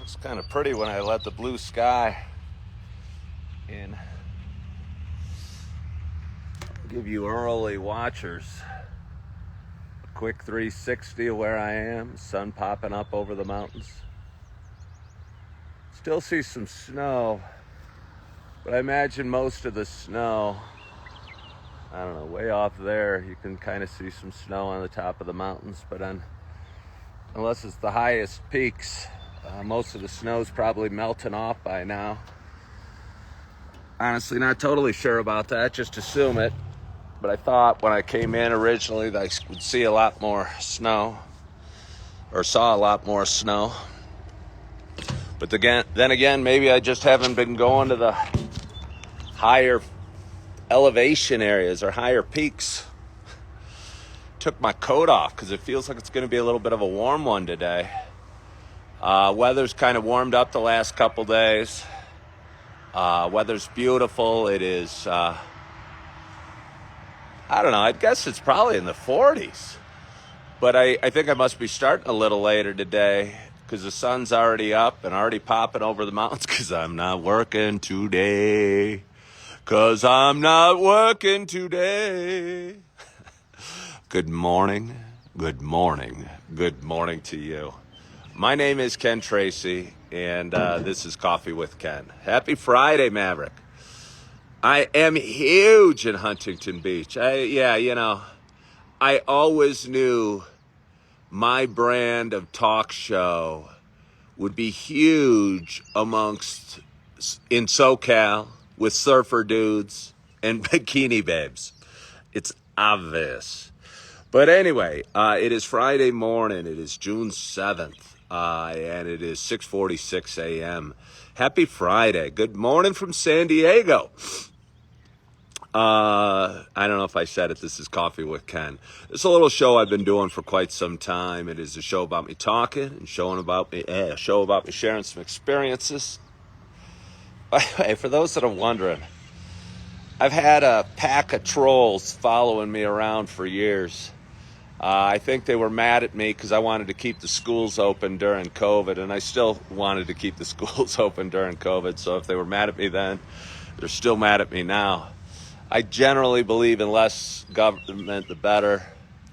It's kind of pretty when I let the blue sky in. I'll give you early watchers a quick 360 of where I am. Sun popping up over the mountains. Still see some snow, but I imagine most of the snow, I don't know, way off there, you can kind of see some snow on the top of the mountains, but unless it's the highest peaks, most of the snow's probably melting off by now. Honestly, not totally sure about that, just assume it. But I thought when I came in originally that I would see a lot more snow, or saw a lot more snow. But then again, maybe I just haven't been going to the higher elevation areas or higher peaks. Took my coat off because it feels like it's going to be a little bit of a warm one today. Weather's kind of warmed up the last couple days. Weather's beautiful. It is, I don't know, I guess it's probably in the 40s. But I think I must be starting a little later today because the sun's already up and already popping over the mountains because I'm not working today. Because I'm not working today. Good morning, good morning, good morning to you. My name is Ken Tracy, and this is Coffee with Ken. Happy Friday, Maverick. I am huge in Huntington Beach. I always knew my brand of talk show would be huge in SoCal with surfer dudes and bikini babes. It's obvious. But anyway, it is Friday morning. It is June 7th. And it is 6:46 a.m. Happy Friday. Good morning from San Diego. I don't know if I said it. This is Coffee with Ken. It's a little show I've been doing for quite some time. It is a show about me talking and a show about me sharing some experiences. By the way, for those that are wondering, I've had a pack of trolls following me around for years. I think they were mad at me because I wanted to keep the schools open during COVID, and I still wanted to keep the schools open during COVID. So if they were mad at me then, they're still mad at me now. I generally believe in less government, the better.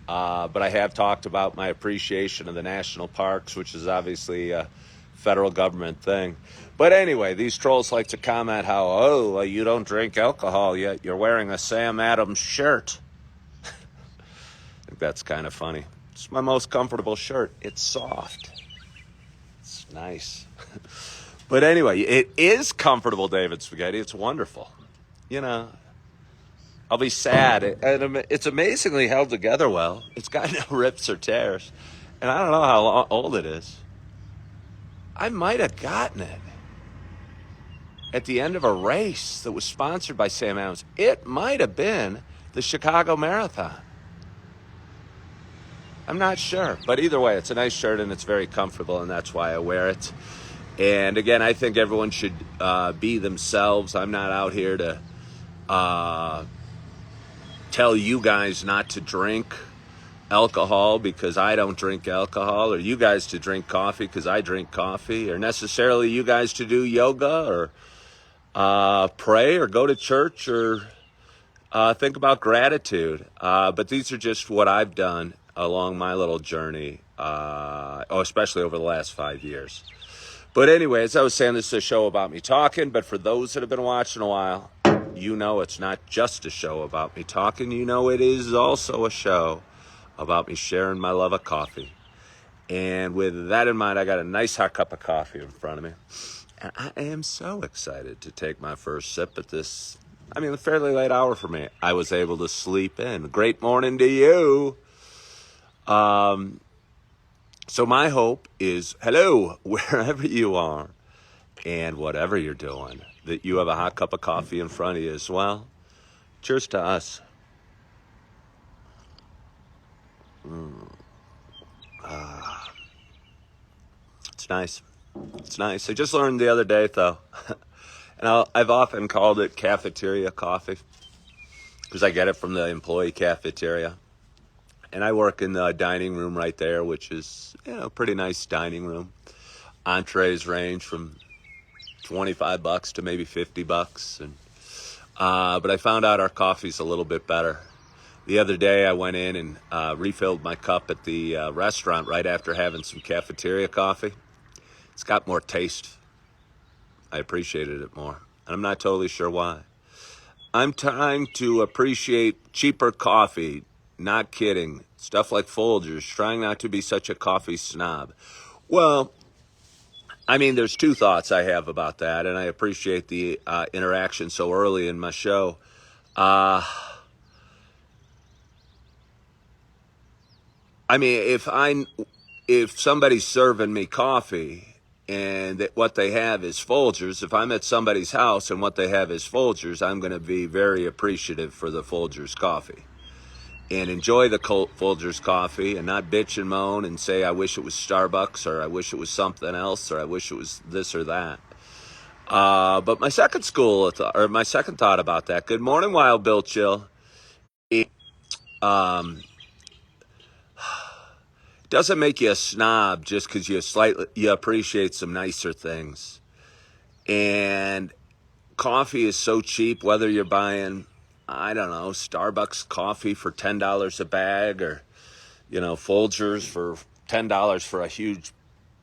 But I have talked about my appreciation of the national parks, which is obviously a federal government thing. But anyway, these trolls like to comment how, you don't drink alcohol, yet you're wearing a Sam Adams shirt. I think that's kind of funny. It's my most comfortable shirt. It's soft. It's nice. But anyway, it is comfortable, David Spaghetti. It's wonderful. You know, I'll be sad. It's amazingly held together well. It's got no rips or tears. And I don't know how old it is. I might have gotten it at the end of a race that was sponsored by Sam Adams. It might have been the Chicago Marathon. I'm not sure, but either way, it's a nice shirt and it's very comfortable, and that's why I wear it. And again, I think everyone should be themselves. I'm not out here to tell you guys not to drink alcohol because I don't drink alcohol, or you guys to drink coffee because I drink coffee, or necessarily you guys to do yoga or pray or go to church or think about gratitude. But these are just what I've done along my little journey, especially over the last 5 years. But anyway, as I was saying, this is a show about me talking, but for those that have been watching a while, you know it's not just a show about me talking. You know it is also a show about me sharing my love of coffee. And with that in mind, I got a nice hot cup of coffee in front of me. And I am so excited to take my first sip at this, a fairly late hour for me. I was able to sleep in. Great morning to you. So my hope is, hello, wherever you are and whatever you're doing, that you have a hot cup of coffee in front of you as well. Cheers to us. It's nice. It's nice. I just learned the other day, though, and I've often called it cafeteria coffee because I get it from the employee cafeteria. And I work in the dining room right there, which is, a pretty nice dining room. Entrees range from $25 to maybe $50, and but I found out our coffee's a little bit better. The other day I went in and refilled my cup at the restaurant right after having some cafeteria coffee. It's got more taste. I appreciated it more. And I'm not totally sure why. I'm trying to appreciate cheaper coffee. Not kidding. Stuff like Folgers. Trying not to be such a coffee snob. Well, I mean, there's two thoughts I have about that, and I appreciate the interaction so early in my show. I mean, if somebody's serving me coffee and what they have is Folgers, if I'm at somebody's house and what they have is Folgers, I'm going to be very appreciative for the Folgers coffee and enjoy the Folgers coffee and not bitch and moan and say I wish it was Starbucks or I wish it was something else or I wish it was this or that. But my second thought about that. Good morning, Wild Bill Chill. Doesn't make you a snob just because you appreciate some nicer things. And coffee is so cheap, whether you're buying, I don't know, Starbucks coffee for $10 a bag or, Folgers for $10 for a huge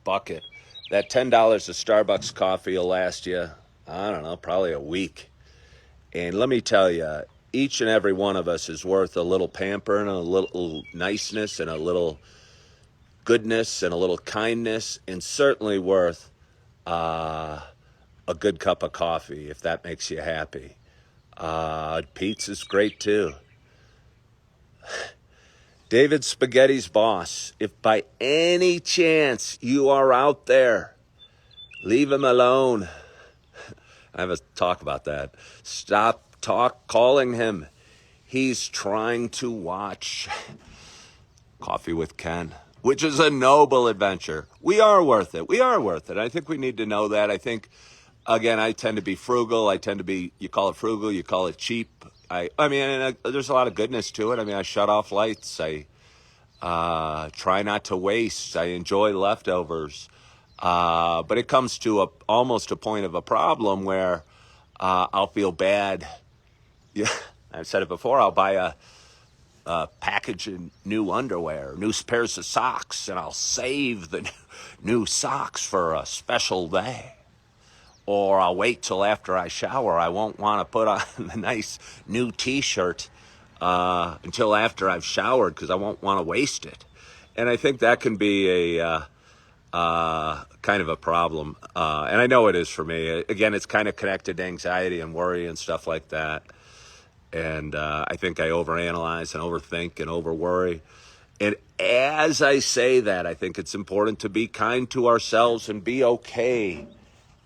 bucket. That $10 of Starbucks coffee will last you, I don't know, probably a week. And let me tell you, each and every one of us is worth a little pampering, a little niceness, and a little goodness and a little kindness, and certainly worth a good cup of coffee if that makes you happy. Pizza's great too. David Spaghetti's boss, if by any chance you are out there, leave him alone. I have a talk about that. Stop calling him. He's trying to watch Coffee with Ken, which is a noble adventure. We are worth it. I think we need to know that. I think, again, I tend to be frugal. You call it frugal, you call it cheap. There's a lot of goodness to it. I mean, I shut off lights. I try not to waste. I enjoy leftovers. But it comes to almost a point of a problem where I'll feel bad. Yeah, I've said it before. I'll buy a package of new underwear, new pairs of socks, and I'll save the new socks for a special day. Or I'll wait till after I shower. I won't want to put on the nice new T-shirt until after I've showered because I won't want to waste it. And I think that can be a kind of a problem. And I know it is for me. Again, it's kind of connected to anxiety and worry and stuff like that. And I think I overanalyze and overthink and overworry. And as I say that, I think it's important to be kind to ourselves and be okay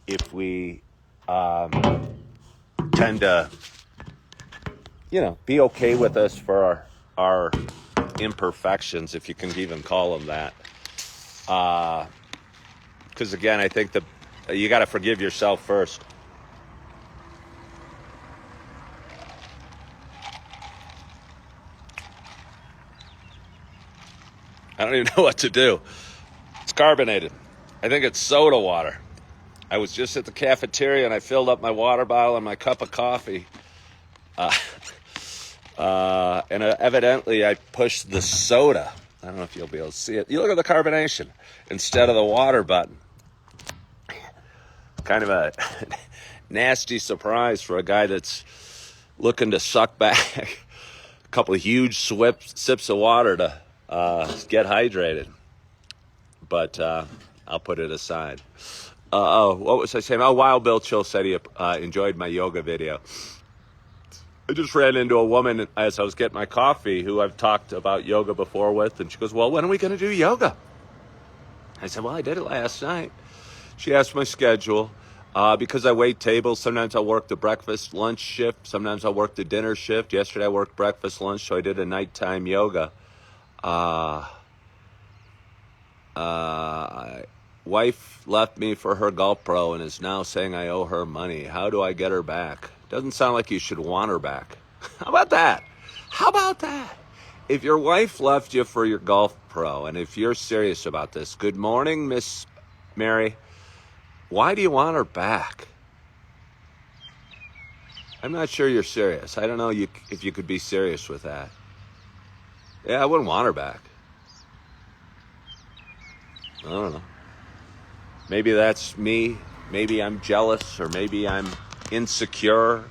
if we tend to, be okay with us for our imperfections, if you can even call them that. Because, again, I think that you got to forgive yourself first. I don't even know what to do. It's carbonated. I think it's soda water. I was just at the cafeteria and I filled up my water bottle and my cup of coffee. And evidently I pushed the soda. I don't know if you'll be able to see it. You look at the carbonation instead of the water button. Kind of a nasty surprise for a guy that's looking to suck back a couple of huge sips of water to get hydrated. But I'll put it aside. What was I saying? Wild Bill Chill said he enjoyed my yoga video. I just ran into a woman as I was getting my coffee who I've talked about yoga before with, and she goes, well, when are we going to do yoga? I said, well, I did it last night. She asked my schedule. Because I wait tables, sometimes I'll work the breakfast, lunch shift. Sometimes I'll work the dinner shift. Yesterday I worked breakfast, lunch, so I did a nighttime yoga. Wife left me for her golf pro and is now saying I owe her money. How do I get her back? Doesn't sound like you should want her back. How about that? If your wife left you for your golf pro, and if you're serious about this, good morning, Miss Mary. Why do you want her back? I'm not sure you're serious. I don't know if you could be serious with that. Yeah, I wouldn't want her back. I don't know. Maybe that's me. Maybe I'm jealous, or maybe I'm insecure.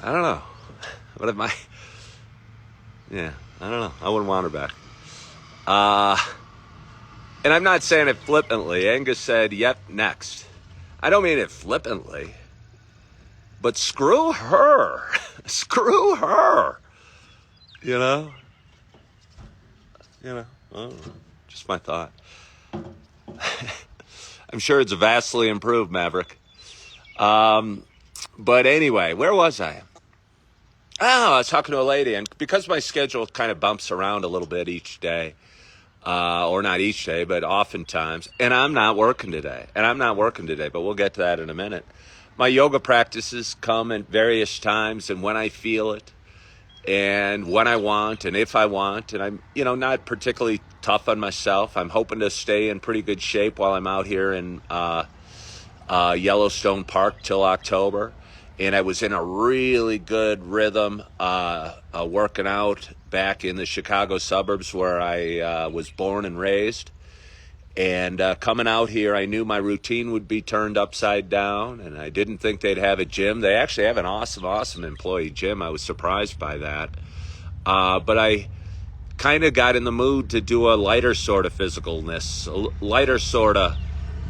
I don't know. What am I? Yeah, I don't know. I wouldn't want her back. And I'm not saying it flippantly. Angus said, yep, next. I don't mean it flippantly. But screw her. Screw her. You know? I don't know. Just my thought. I'm sure it's vastly improved, Maverick. But anyway, where was I? Oh, I was talking to a lady, and because my schedule kind of bumps around a little bit each day, or not each day, but oftentimes, and I'm not working today, but we'll get to that in a minute. My yoga practices come at various times and when I feel it, and when I want, and if I want, and I'm, not particularly tough on myself. I'm hoping to stay in pretty good shape while I'm out here in Yellowstone Park till October. And I was in a really good rhythm working out back in the Chicago suburbs where I was born and raised. And coming out here, I knew my routine would be turned upside down, and I didn't think they'd have a gym. They actually have an awesome employee gym. I was surprised by that. But I kind of got in the mood to do a lighter sort of physicalness, a lighter sort of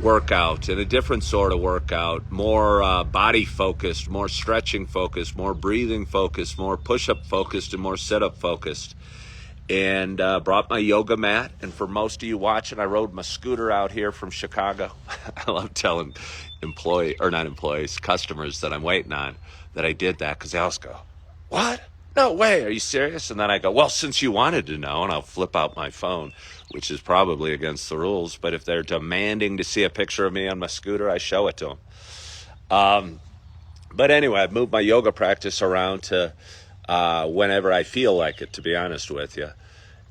workout, and a different sort of workout, more body focused, more stretching focused, more breathing focused, more push-up focused, and more sit-up focused. And brought my yoga mat. And for most of you watching, I rode my scooter out here from Chicago. I love telling customers that I'm waiting on that I did that, because they always go, what? No way, are you serious? And then I go, well, since you wanted to know, and I'll flip out my phone, which is probably against the rules, but if they're demanding to see a picture of me on my scooter, I show it to them. But anyway, I've moved my yoga practice around to whenever I feel like it, to be honest with you.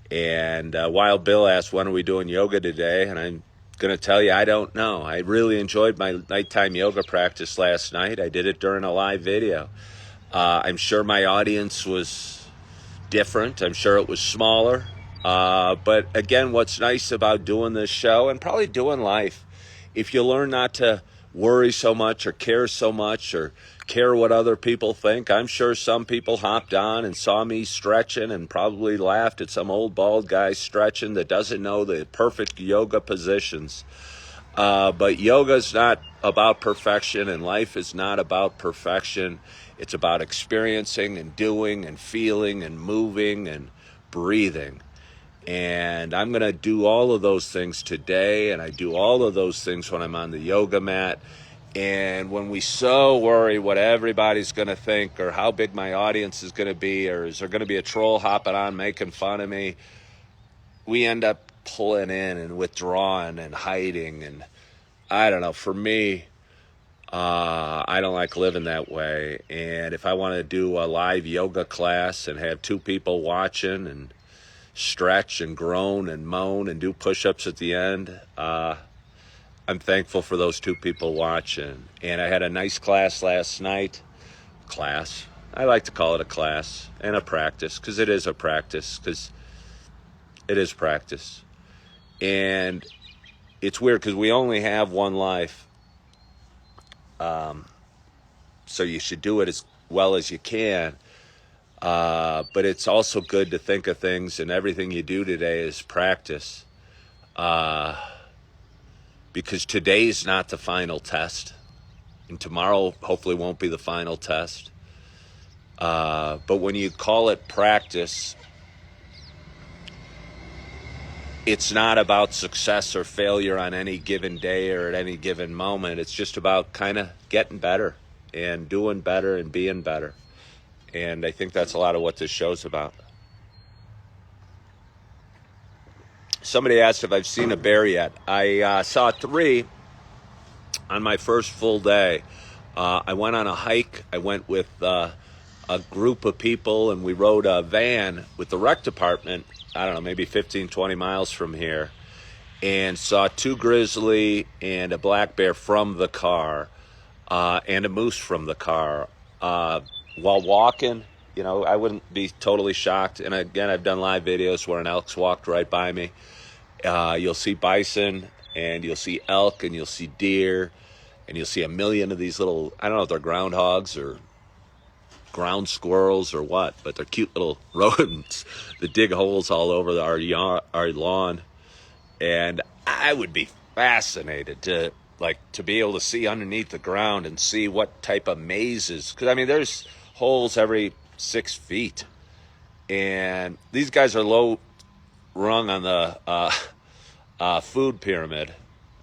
And Wild Bill asked, when are we doing yoga today? And I'm going to tell you, I don't know. I really enjoyed my nighttime yoga practice last night. I did it during a live video. I'm sure my audience was different. I'm sure it was smaller. But again, what's nice about doing this show, and probably doing life, if you learn not to worry so much or care so much or care what other people think. I'm sure some people hopped on and saw me stretching and probably laughed at some old bald guy stretching that doesn't know the perfect yoga positions. But yoga's not about perfection, and life is not about perfection. It's about experiencing and doing and feeling and moving and breathing. And I'm going to do all of those things today, and I do all of those things when I'm on the yoga mat. And when we so worry what everybody's going to think, or how big my audience is going to be, or is there going to be a troll hopping on making fun of me, we end up pulling in and withdrawing and hiding. And I don't know, for me, I don't like living that way. And if I want to do a live yoga class and have two people watching and stretch and groan and moan and do push-ups at the end, I'm thankful for those two people watching. And I had a nice class last night. Class. I like to call it a class and a practice, because it is a practice, because it is practice. And it's weird because we only have one life. So you should do it as well as you can. But it's also good to think of things, and everything you do today is practice. Because today's not the final test, and tomorrow hopefully won't be the final test. But when you call it practice, it's not about success or failure on any given day or at any given moment. It's just about kind of getting better and doing better and being better. And I think that's a lot of what this show's about. Somebody asked if I've seen a bear yet. I saw 3 on my first full day. I went on a hike. I went with a group of people, and we rode a van with the rec department, I don't know, maybe 15, 20 miles from here. and saw 2 grizzly and a black bear from the car, and a moose from the car. While walking, I wouldn't be totally shocked. And again, I've done live videos where an elk's walked right by me. You'll see bison, and you'll see elk, and you'll see deer, and you'll see a million of these little, I don't know if they're groundhogs or ground squirrels or what, but they're cute little rodents that dig holes all over our lawn. And I would be fascinated to be able to see underneath the ground and see what type of mazes, because I mean there's holes every 6 feet, and these guys are low rung on the food pyramid.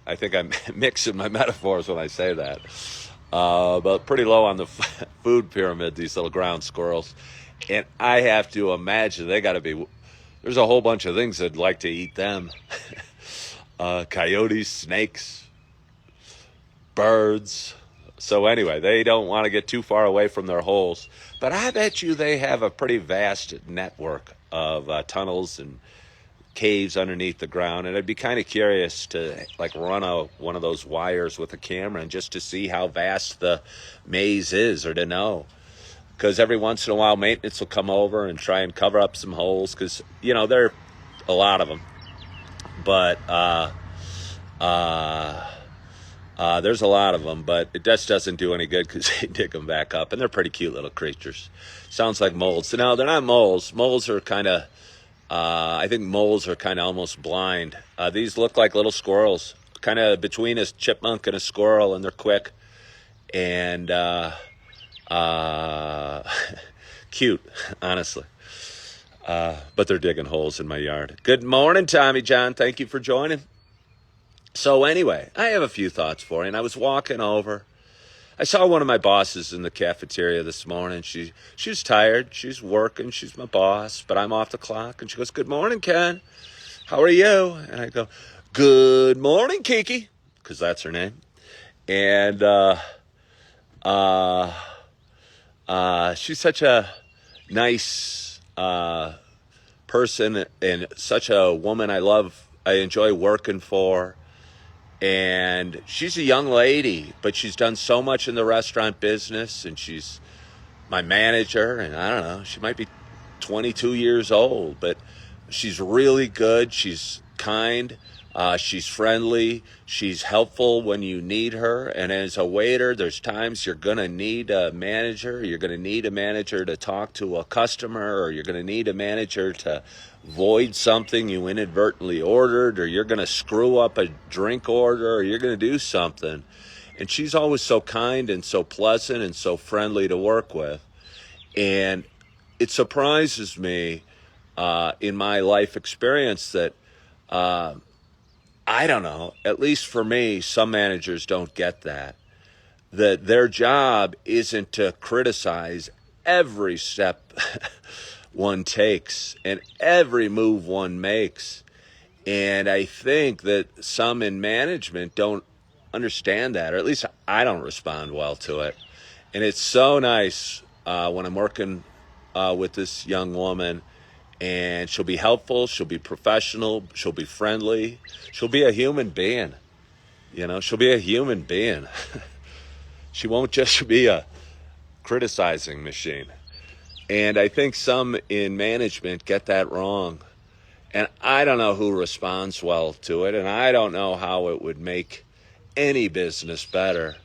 I think I'm mixing my metaphors when I say that, but pretty low on the food pyramid, these little ground squirrels. And I have to imagine there's a whole bunch of things that'd like to eat them. Coyotes, snakes, birds. So anyway, they don't want to get too far away from their holes, but I bet you they have a pretty vast network of tunnels and caves underneath the ground. And I'd be kind of curious to run one of those wires with a camera and just to see how vast the maze is, or to know, because every once in a while maintenance will come over and try and cover up some holes, because there are a lot of them, but there's a lot of them, but it just doesn't do any good because they dig them back up, and they're pretty cute little creatures. Sounds like moles. So no, they're not moles. Moles are kind of, I think moles are kind of almost blind. These look like little squirrels, kind of between a chipmunk and a squirrel, and they're quick and cute, honestly. But they're digging holes in my yard. Good morning, Tommy John. Thank you for joining. So anyway, I have a few thoughts for you. And I was walking over. I saw one of my bosses in the cafeteria this morning. She's tired. She's working. She's my boss, but I'm off the clock. And she goes, "Good morning, Ken. How are you?" And I go, "Good morning, Kiki," because that's her name. And she's such a nice person, and such a woman I enjoy working for. And she's a young lady, but she's done so much in the restaurant business, and she's my manager, and I don't know, she might be 22 years old, but she's really good. She's kind. She's friendly. She's helpful when you need her. And as a waiter, there's times you're going to need a manager. You're going to need a manager to talk to a customer, or you're going to need a manager to void something you inadvertently ordered, or you're going to screw up a drink order, or you're going to do something. And she's always so kind and so pleasant and so friendly to work with. And it surprises me in my life experience that I don't know, at least for me, some managers don't get that their job isn't to criticize every step one takes and every move one makes. And I think that some in management don't understand that, or at least I don't respond well to it. And it's so nice when I'm working with this young woman, and she'll be helpful, she'll be professional, she'll be friendly, she'll be a human being. She'll be a human being. She won't just be a criticizing machine. And I think some in management get that wrong. And I don't know who responds well to it, and I don't know how it would make any business better.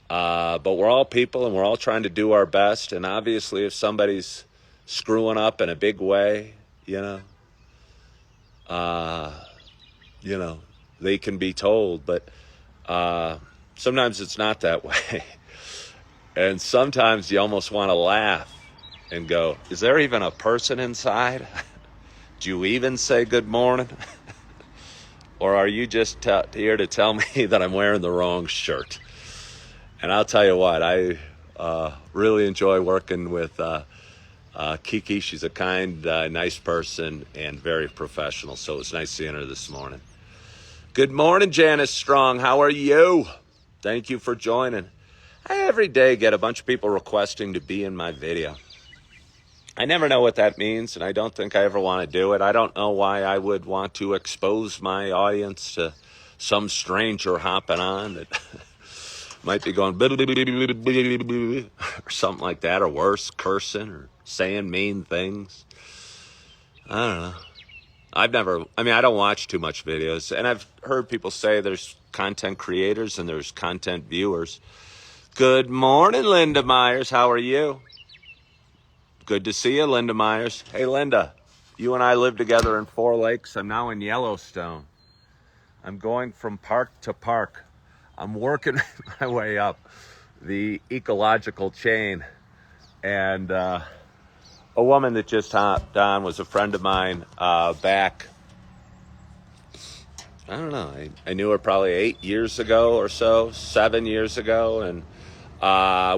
But we're all people, and we're all trying to do our best. And obviously, if somebody's screwing up in a big way, they can be told, but sometimes it's not that way. And sometimes you almost want to laugh and go, is there even a person inside? Do you even say good morning? Or are you just here to tell me that I'm wearing the wrong shirt? And I'll tell you what, I really enjoy working with Kiki. She's a kind, nice person and very professional. So it's nice seeing her this morning. Good morning, Janice Strong. How are you? Thank you for joining. I every day get a bunch of people requesting to be in my video. I never know what that means, and I don't think I ever want to do it. I don't know why I would want to expose my audience to some stranger hopping on that might be going or something like that, or worse, cursing or saying mean things. I don't know. I don't watch too much videos, and I've heard people say there's content creators and there's content viewers. Good morning, Linda Myers. How are you? Good to see you, Linda Myers. Hey, Linda, you and I live together in 4 Lakes. I'm now in Yellowstone. I'm going from park to park. I'm working my way up the ecological chain. And a woman that just hopped on was a friend of mine back, I don't know, I knew her probably 8 years ago or so, 7 years ago. And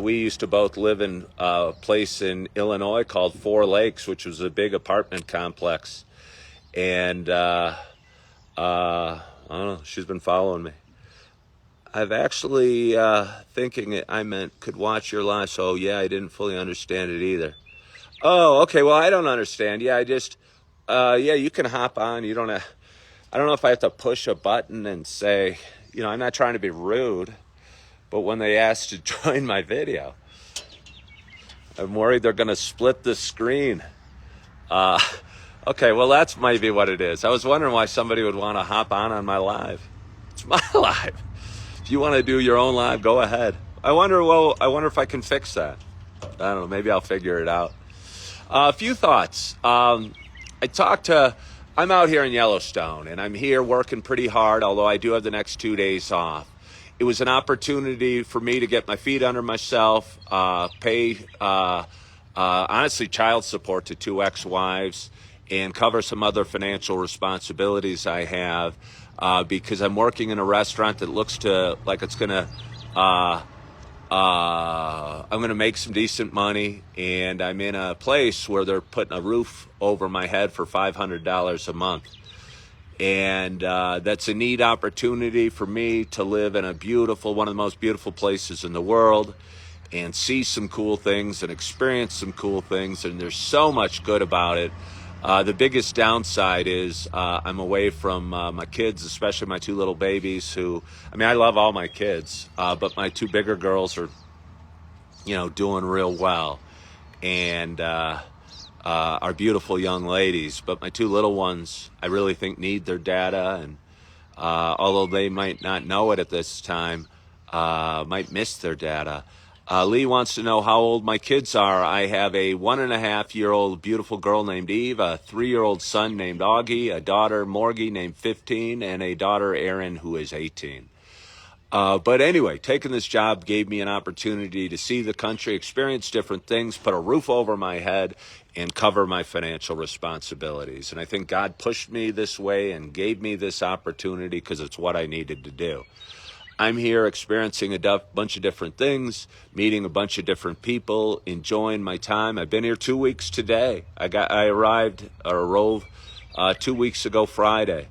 we used to both live in a place in Illinois called 4 Lakes, which was a big apartment complex. And I don't know, she's been following me. I've actually thinking I meant could watch your live. So yeah, I didn't fully understand it either. Oh, okay. Well, I don't understand. Yeah, yeah, you can hop on. You don't have, I don't know if I have to push a button and say, I'm not trying to be rude, but when they ask to join my video, I'm worried they're going to split the screen. Okay, well, that's maybe what it is. I was wondering why somebody would want to hop on my live. It's my live. If you want to do your own live, go ahead. I wonder if I can fix that. I don't know. Maybe I'll figure it out. A few thoughts. I'm out here in Yellowstone, and I'm here working pretty hard, although I do have the next 2 days off. It was an opportunity for me to get my feet under myself, pay, honestly, child support to 2 ex-wives, and cover some other financial responsibilities I have. Because I'm working in a restaurant that looks like it's gonna, I'm gonna make some decent money, and I'm in a place where they're putting a roof over my head for $500 a month, and that's a neat opportunity for me to live in one of the most beautiful places in the world, and see some cool things and experience some cool things, and there's so much good about it. The biggest downside is I'm away from my kids, especially my 2 little babies I love all my kids, but my 2 bigger girls are, doing real well and are beautiful young ladies. But my 2 little ones, I really think need their data. And although they might not know it at this time, might miss their data. Lee wants to know how old my kids are. I have a 1.5-year-old beautiful girl named Eve, a 3-year-old son named Augie, a daughter Morgie named 15, and a daughter Erin who is 18. But anyway, taking this job gave me an opportunity to see the country, experience different things, put a roof over my head, and cover my financial responsibilities. And I think God pushed me this way and gave me this opportunity because it's what I needed to do. I'm here experiencing a bunch of different things, meeting a bunch of different people, enjoying my time. I've been here 2 weeks today. I arrived 2 weeks ago Friday,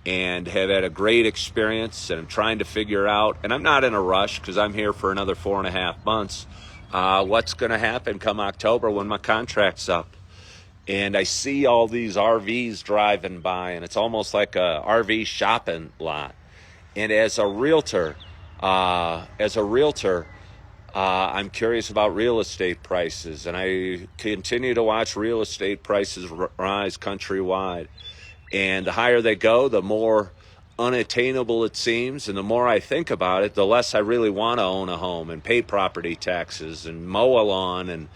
and have had a great experience, and I'm trying to figure out, and I'm not in a rush because I'm here for another 4.5 months, what's going to happen come October when my contract's up. And I see all these RVs driving by, and it's almost like a RV shopping lot. And as a realtor, I'm curious about real estate prices, and I continue to watch real estate prices rise countrywide. And the higher they go, the more unattainable it seems, and the more I think about it, the less I really want to own a home and pay property taxes and mow a lawn and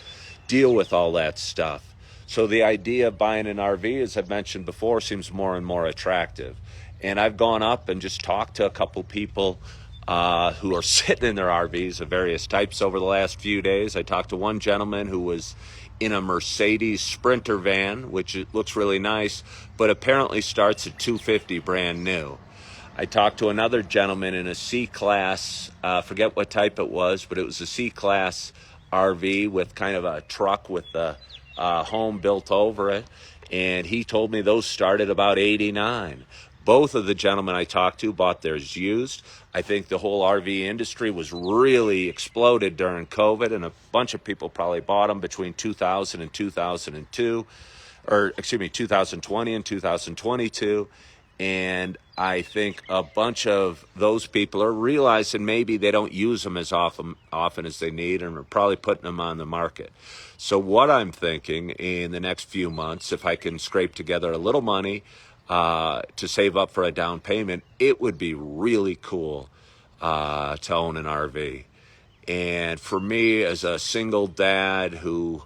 deal with all that stuff. So the idea of buying an RV, as I've mentioned before, seems more and more attractive. And I've gone up and just talked to a couple people who are sitting in their RVs of various types over the last few days. I talked to one gentleman who was in a Mercedes Sprinter van, which looks really nice, but apparently starts at $250 brand new. I talked to another gentleman in a C-Class, forget what type it was, but it was a C-Class RV with kind of a truck with the home built over it, and he told me those start at about $89. Both of the gentlemen I talked to bought theirs used. I think the whole RV industry was really exploded during COVID, and a bunch of people probably bought them between 2000 and 2002, or excuse me, 2020 and 2022. And I think a bunch of those people are realizing maybe they don't use them as often as they need, and are probably putting them on the market. So what I'm thinking in the next few months, if I can scrape together a little money to save up for a down payment, it would be really cool to own an RV. And for me, as a single dad who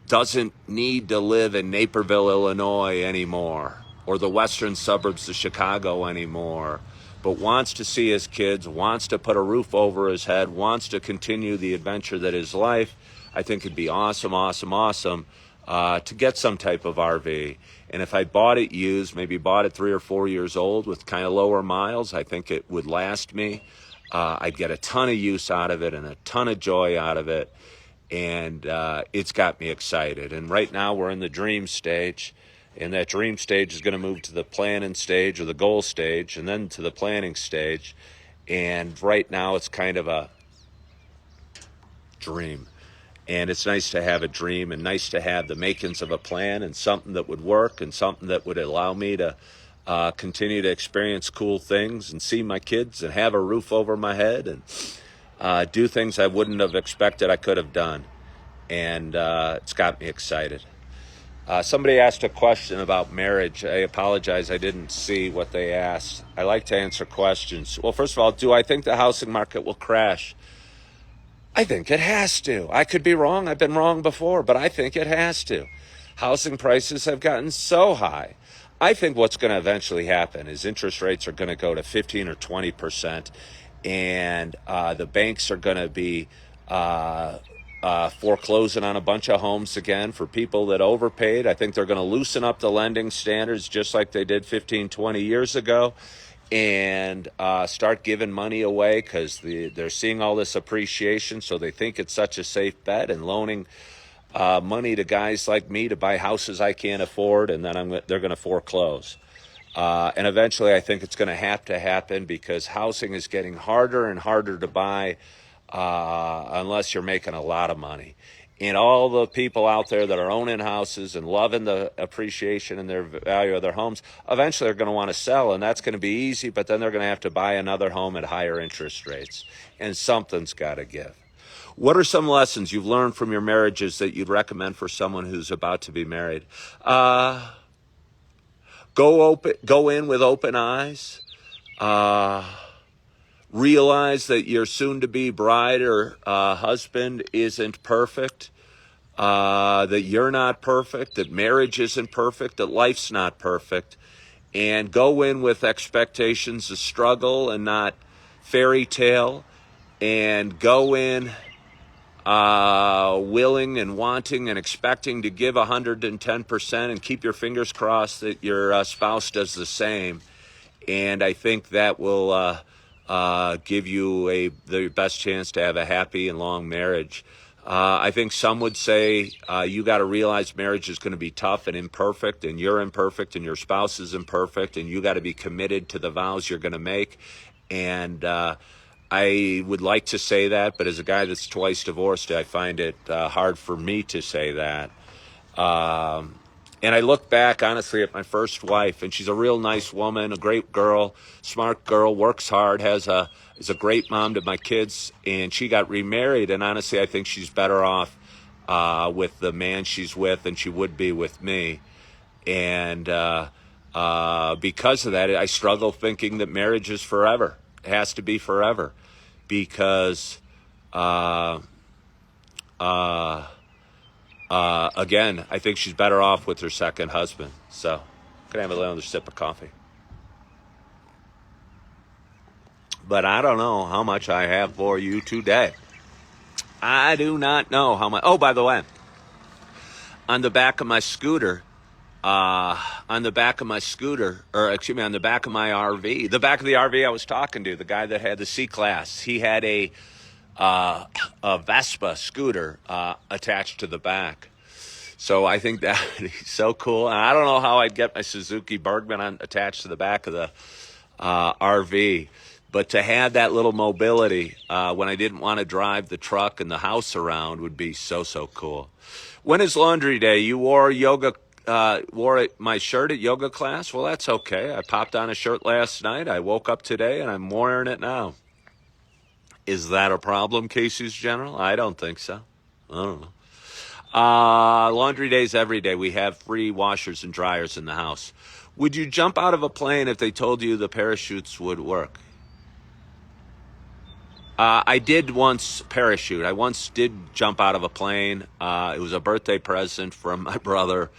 doesn't need to live in Naperville, Illinois anymore, or the western suburbs of Chicago anymore, but wants to see his kids, wants to put a roof over his head, wants to continue the adventure that is life, I think it'd be awesome to get some type of RV. And if I bought it used, maybe bought it 3 or 4 years old with kind of lower miles, I think it would last me. I'd get a ton of use out of it and a ton of joy out of it. And it's got me excited. And right now we're in the dream stage. And that dream stage is going to move to the planning stage or the goal stage, and then to the planning stage. And right now it's kind of a dream. And it's nice to have a dream, and nice to have the makings of a plan, and something that would work, and something that would allow me to continue to experience cool things and see my kids and have a roof over my head and do things I wouldn't have expected I could have done. And it's got me excited. Somebody asked a question about marriage. I apologize, I didn't see what they asked. I like to answer questions. Well, first of all, do I think the housing market will crash? I think it has to. I could be wrong. I've been wrong before, but I think it has to. Housing prices have gotten so high. I think what's going to eventually happen is interest rates are going to go to 15 or 20%, and the banks are going to be foreclosing on a bunch of homes again for people that overpaid. I think they're going to loosen up the lending standards just like they did 15, 20 years ago, and start giving money away because they're seeing all this appreciation, so they think it's such a safe bet, and loaning money to guys like me to buy houses I can't afford, and then they're going to foreclose. And eventually I think it's going to have to happen because housing is getting harder and harder to buy unless you're making a lot of money. And all the people out there that are owning houses and loving the appreciation and their value of their homes, eventually they're going to want to sell, and that's going to be easy, but then they're going to have to buy another home at higher interest rates, and something's got to give. What are some lessons you've learned from your marriages that you'd recommend for someone who's about to be married? Go in with open eyes. Realize that your soon-to-be bride or husband isn't perfect, that you're not perfect, that marriage isn't perfect, that life's not perfect, and go in with expectations of struggle and not fairy tale, and go in willing and wanting and expecting to give 110%, and keep your fingers crossed that your spouse does the same. And I think that will give you the best chance to have a happy and long marriage. I think some would say you got to realize marriage is going to be tough and imperfect, and you're imperfect, and your spouse is imperfect, and you got to be committed to the vows you're going to make. And I would like to say that, but as a guy that's twice divorced, I find it hard for me to say that. And I look back, honestly, at my first wife, and she's a real nice woman, a great girl, smart girl, works hard, is a great mom to my kids, and she got remarried, and honestly, I think she's better off with the man she's with than she would be with me. And because of that, I struggle thinking that marriage is forever. It has to be forever, because again, I think she's better off with her second husband. So, can I have another sip of coffee? But I don't know how much I have for you today. I do not know how much. Oh, by the way, on the back of my scooter, or excuse me, on the back of my RV, the back of the RV I was talking to, the guy that had the C-Class, he had a Vespa scooter attached to the back. So I think that would be so cool. And I don't know how I'd get my Suzuki Bergman attached to the back of the RV. But to have that little mobility when I didn't want to drive the truck and the house around would be so, so cool. When is laundry day? You wore my shirt at yoga class? Well, that's okay. I popped on a shirt last night. I woke up today and I'm wearing it now. Is that a problem, Casey's General? I don't think so. I don't know. Laundry days every day. We have free washers and dryers in the house. Would you jump out of a plane if they told you the parachutes would work? I did once parachute. I once did jump out of a plane. It was a birthday present from my brother,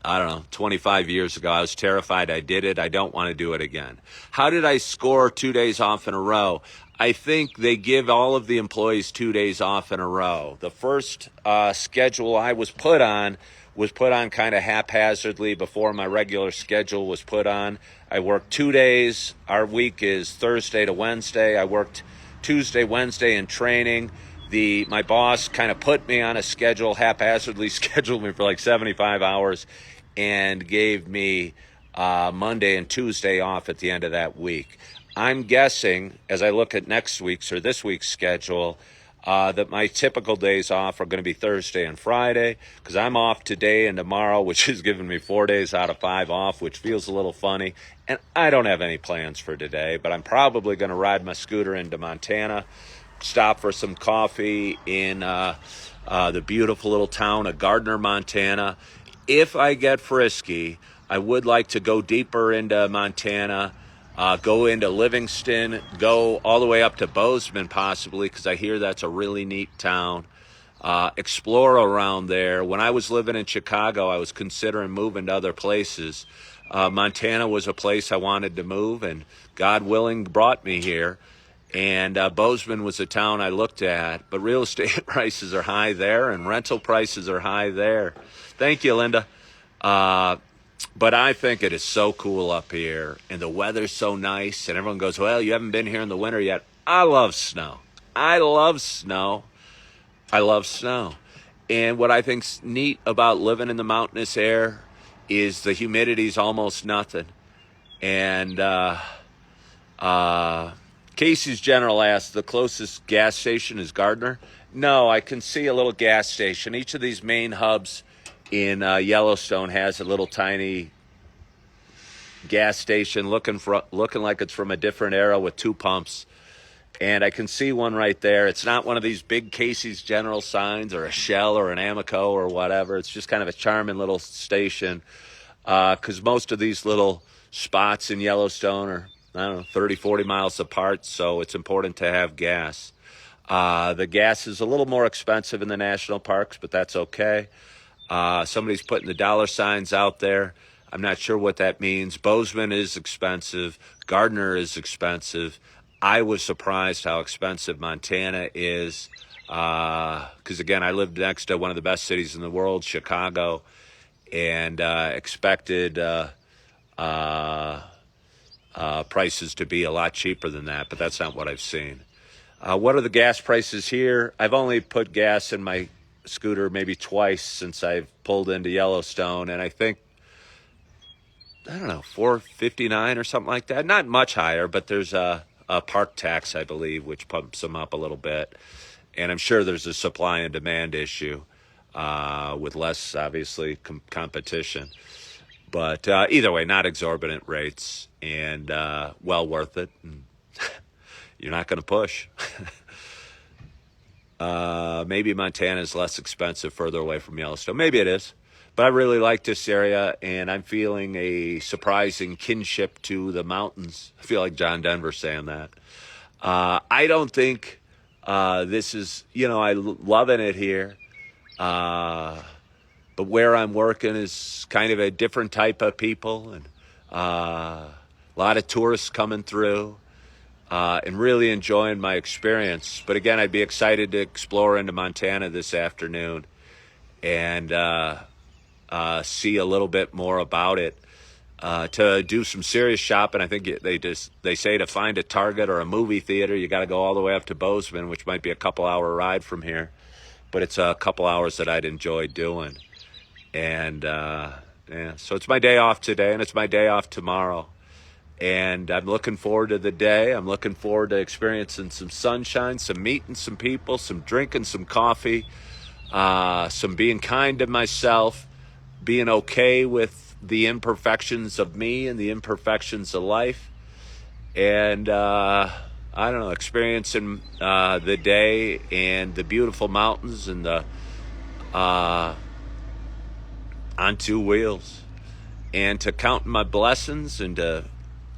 I don't know, 25 years ago. I was terrified. I did it. I don't want to do it again. How did I score 2 days off in a row? I think they give all of the employees 2 days off in a row. The first schedule I was put on kind of haphazardly before my regular schedule was put on. I worked 2 days. Our week is Thursday to Wednesday. I worked Tuesday, Wednesday in training. My boss kind of put me on a schedule, haphazardly scheduled me for like 75 hours and gave me Monday and Tuesday off at the end of that week. I'm guessing, as I look at next week's or this week's schedule, that my typical days off are going to be Thursday and Friday, because I'm off today and tomorrow, which is giving me 4 days out of 5 off, which feels a little funny. And I don't have any plans for today, but I'm probably going to ride my scooter into Montana, stop for some coffee in the beautiful little town of Gardner, Montana. If I get frisky, I would like to go deeper into Montana, go into Livingston, go all the way up to Bozeman possibly, because I hear that's a really neat town. Explore around there. When I was living in Chicago, I was considering moving to other places. Montana was a place I wanted to move, and God willing brought me here. And Bozeman was a town I looked at, but real estate prices are high there, and rental prices are high there. Thank you, Linda. But I think it is so cool up here, and the weather's so nice, and everyone goes, well, you haven't been here in the winter yet. I love snow. I love snow. I love snow. And what I think's neat about living in the mountainous air is the humidity's almost nothing. And Casey's General asked, the closest gas station is Gardner? No, I can see a little gas station. Each of these main hubs in Yellowstone has a little tiny gas station looking like it's from a different era with 2 pumps. And I can see one right there. It's not one of these big Casey's General signs or a Shell or an Amoco or whatever. It's just kind of a charming little station, because most of these little spots in Yellowstone are, I don't know, 30, 40 miles apart, so it's important to have gas. The gas is a little more expensive in the national parks, but that's okay. Somebody's putting the dollar signs out there. I'm not sure what that means. Bozeman is expensive. Gardner is expensive. I was surprised how expensive Montana is, because, again, I lived next to one of the best cities in the world, Chicago, and expected prices to be a lot cheaper than that, but that's not what I've seen. What are the gas prices here? I've only put gas in my scooter maybe twice since I've pulled into Yellowstone, and I think, I don't know, $4.59 or something like that. Not much higher, but there's a park tax, I believe, which pumps them up a little bit. And I'm sure there's a supply and demand issue with less, obviously, competition. But either way, not exorbitant rates, and well worth it. You're not going to push. Maybe Montana is less expensive further away from Yellowstone. Maybe it is. But I really like this area, and I'm feeling a surprising kinship to the mountains. I feel like John Denver saying that. I don't think this is, I'm loving it here. But where I'm working is kind of a different type of people, and a lot of tourists coming through, and really enjoying my experience. But again, I'd be excited to explore into Montana this afternoon and see a little bit more about it. To do some serious shopping, I think they say to find a Target or a movie theater, you got to go all the way up to Bozeman, which might be a couple-hour ride from here. But it's a couple hours that I'd enjoy doing. And yeah, so it's my day off today, and it's my day off tomorrow. And I'm looking forward to the day. I'm looking forward to experiencing some sunshine, some meeting some people, some drinking some coffee, some being kind to myself, being okay with the imperfections of me and the imperfections of life. And I don't know, experiencing the day and the beautiful mountains and the on two wheels, and to count my blessings and to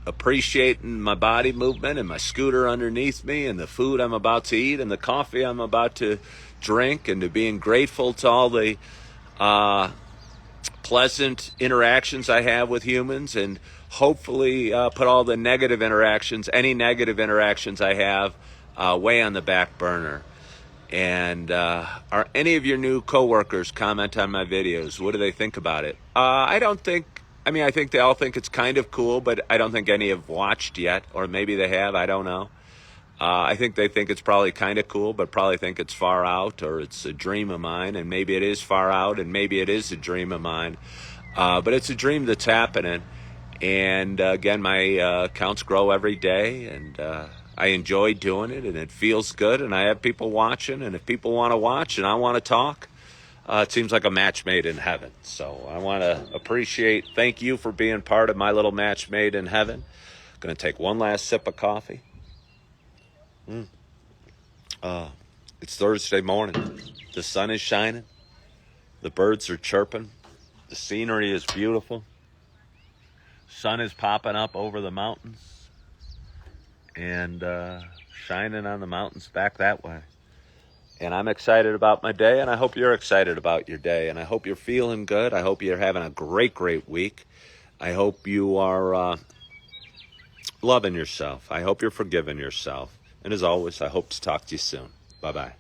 appreciating my body movement and my scooter underneath me and the food I'm about to eat and the coffee I'm about to drink, and to being grateful to all the pleasant interactions I have with humans, and hopefully put all the negative interactions, any negative interactions I have, way on the back burner. And are any of your new coworkers comment on my videos? What do they think about it? I think they all think it's kind of cool, but I don't think any have watched yet, or maybe they have, I don't know. I think they think it's probably kind of cool, but probably think it's far out, or it's a dream of mine, and maybe it is far out, and maybe it is a dream of mine. But it's a dream that's happening. And again, my accounts grow every day, and I enjoy doing it, and it feels good, and I have people watching, and if people want to watch and I want to talk, it seems like a match made in heaven. So I want to thank you for being part of my little match made in heaven. Going to take one last sip of coffee. It's Thursday morning. The sun is shining. The birds are chirping. The scenery is beautiful. Sun is popping up over the mountains and shining on the mountains back that way. And I'm excited about my day, and I hope you're excited about your day, and I hope you're feeling good. I hope you're having a great, great week. I hope you are loving yourself. I hope you're forgiving yourself. And as always, I hope to talk to you soon. Bye-bye.